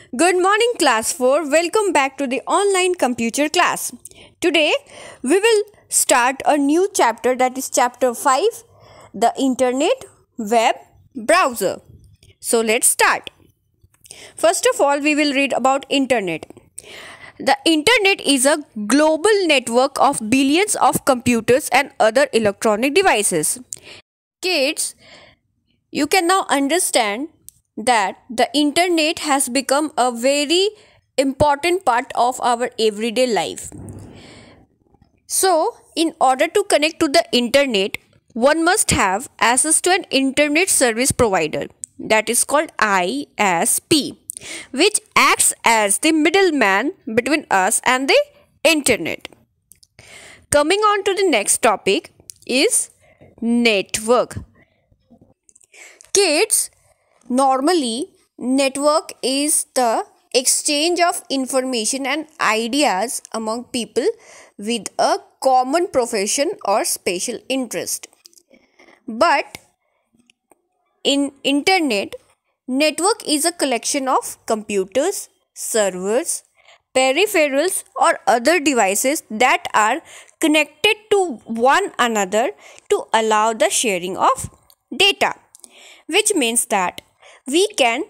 Good morning, class 4. Welcome back to the online computer class. Today, we will start a new chapter, that is chapter 5, the internet web browser. So, let's start. First of all, we will read about internet. The internet is a global network of billions of computers and other electronic devices. Kids, you can now understand that the internet has become a very important part of our everyday life. So, in order to connect to the internet, one must have access to an internet service provider, that is called ISP, which acts as the middleman between us and the internet. Coming on to the next topic is network. Kids, normally network is the exchange of information and ideas among people with a common profession or special interest. But in internet, network is a collection of computers, servers, peripherals or other devices that are connected to one another to allow the sharing of data, which means that we can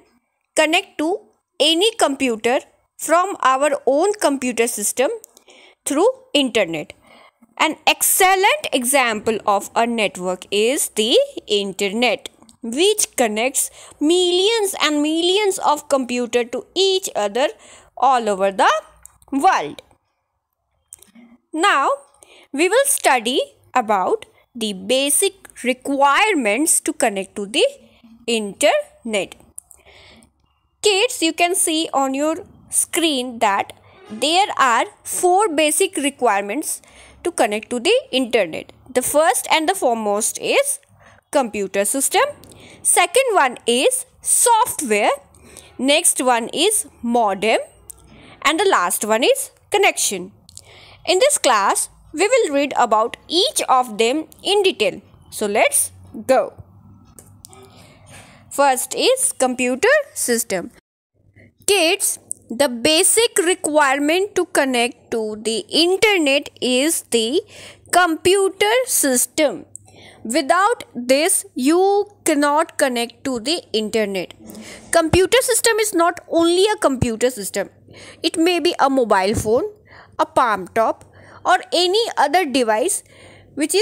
connect to any computer from our own computer system through internet. An excellent example of a network is the internet, which connects millions and millions of computers to each other all over the world. Now, we will study about the basic requirements to connect to the internet. Kids, you can see on your screen that there are 4 basic requirements to connect to the internet. The first and the foremost is computer system. Second one is software. Next one is modem. And the last one is connection. In this class, we will read about each of them in detail. So let's go. First is computer system. Kids, the basic requirement to connect to the internet is the computer system. Without this, you cannot connect to the internet. Computer system is not only a computer system. It may be a mobile phone, a palm top, or any other device which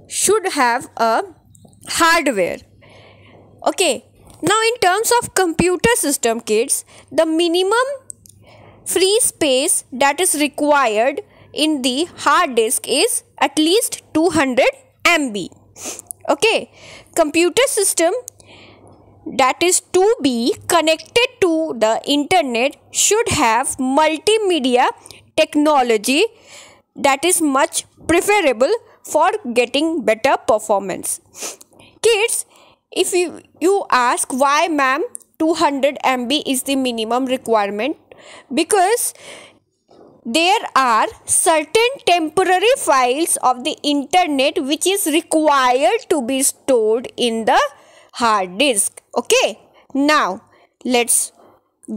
should have a hardware. Okay. Now, in terms of computer system, kids, the minimum free space that is required in the hard disk is at least 200 MB. Okay. Computer system that is to be connected to the internet should have multimedia technology that is much preferable for getting better performance. Kids, if you ask why ma'am 200 MB is the minimum requirement, because there are certain temporary files of the internet which is required to be stored in the hard disk. Okay, now let's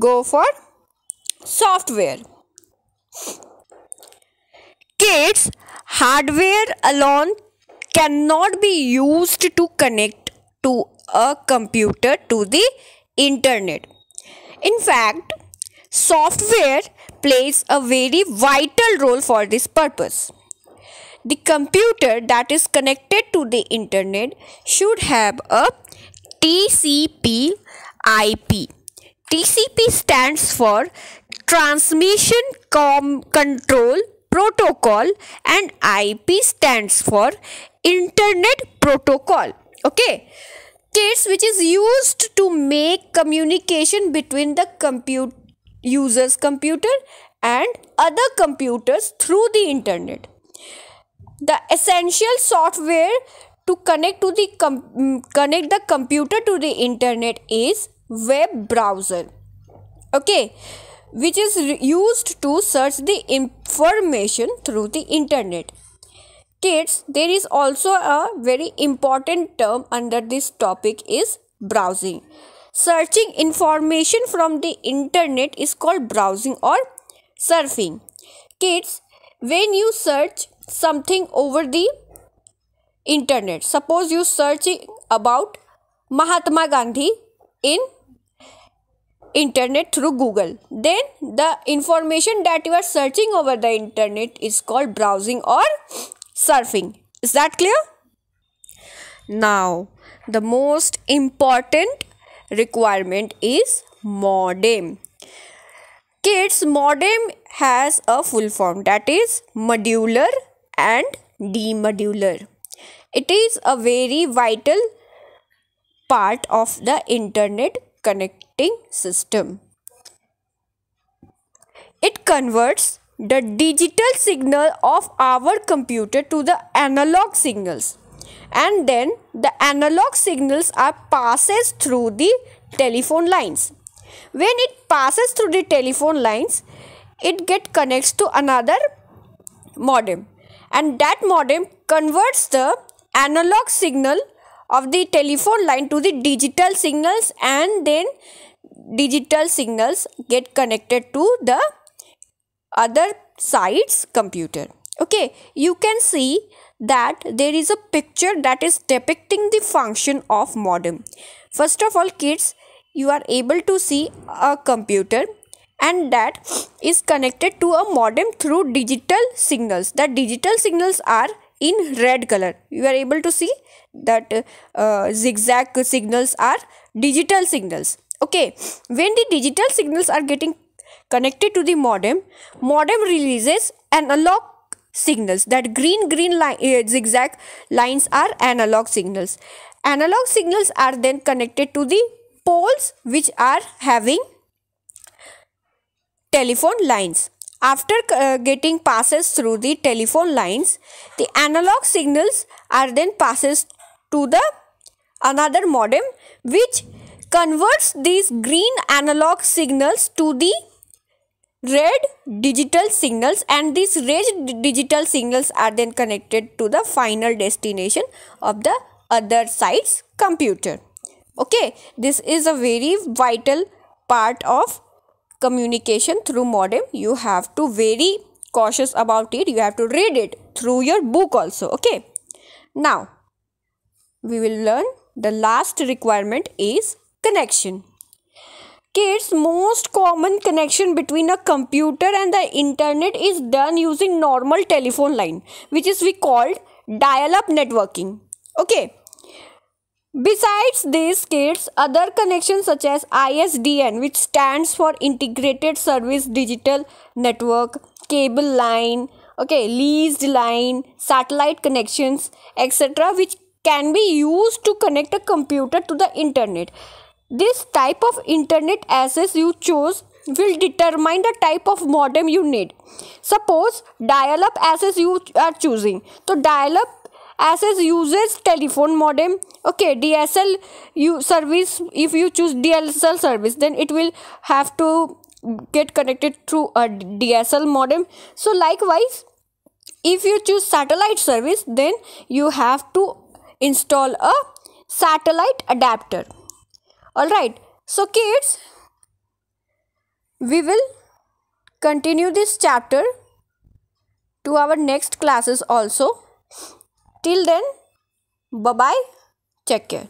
go for software. Kids, hardware alone cannot be used to connect to a computer to the internet. In fact, software plays a very vital role for this purpose. The computer that is connected to the internet should have a TCP IP. TCP stands for Transmission Control Protocol and IP stands for Internet Protocol. Okay. Kids, which is used to make communication between the user's computer and other computers through the internet. The essential software to connect the computer to the internet is web browser. Okay, which is used to search the information through the internet. Kids, there is also a very important term under this topic is browsing. Searching information from the internet is called browsing or surfing. Kids, when you search something over the internet, suppose you searching about Mahatma Gandhi in internet through Google, then the information that you are searching over the internet is called browsing or surfing. Is that clear? Now, the most important requirement is modem. Kids, modem has a full form, that is modular and demodular. It is a very vital part of the internet connecting system. It converts the digital signal of our computer to the analog signals, and then the analog signals are passes through the telephone lines. When it passes through the telephone lines, it get connects to another modem, and that modem converts the analog signal of the telephone line to the digital signals, and then digital signals get connected to the other side's computer. Okay, you can see that there is a picture that is depicting the function of modem. First of all, kids, you are able to see a computer, and that is connected to a modem through digital signals. The digital signals are in red color. You are able to see that zigzag signals are digital signals. Okay, when the digital signals are getting connected to the modem releases analog signals. That green zigzag lines are analog signals. Analog signals are then connected to the poles which are having telephone lines. After getting passes through the telephone lines, the analog signals are then passes to the another modem which converts these green analog signals to the red digital signals, and these red digital signals are then connected to the final destination of the other side's computer. Okay, this is a very vital part of communication through modem. You have to very cautious about it. You have to read it through your book also. Okay, now we will learn the last requirement is connection. Kids, most common connection between a computer and the internet is done using normal telephone line, which is we called dial-up networking. Okay. Besides this, kids, other connections such as ISDN, which stands for Integrated Service Digital Network, cable line, okay, leased line, satellite connections, etc., which can be used to connect a computer to the internet. This type of internet access you choose will determine the type of modem you need. Suppose dial-up access you are choosing. So dial-up access uses telephone modem. Okay, DSL service, if you choose DSL service, then it will have to get connected through a DSL modem. So likewise, if you choose satellite service, then you have to install a satellite adapter. Alright, so kids, we will continue this chapter to our next classes also. Till then, bye-bye, take care.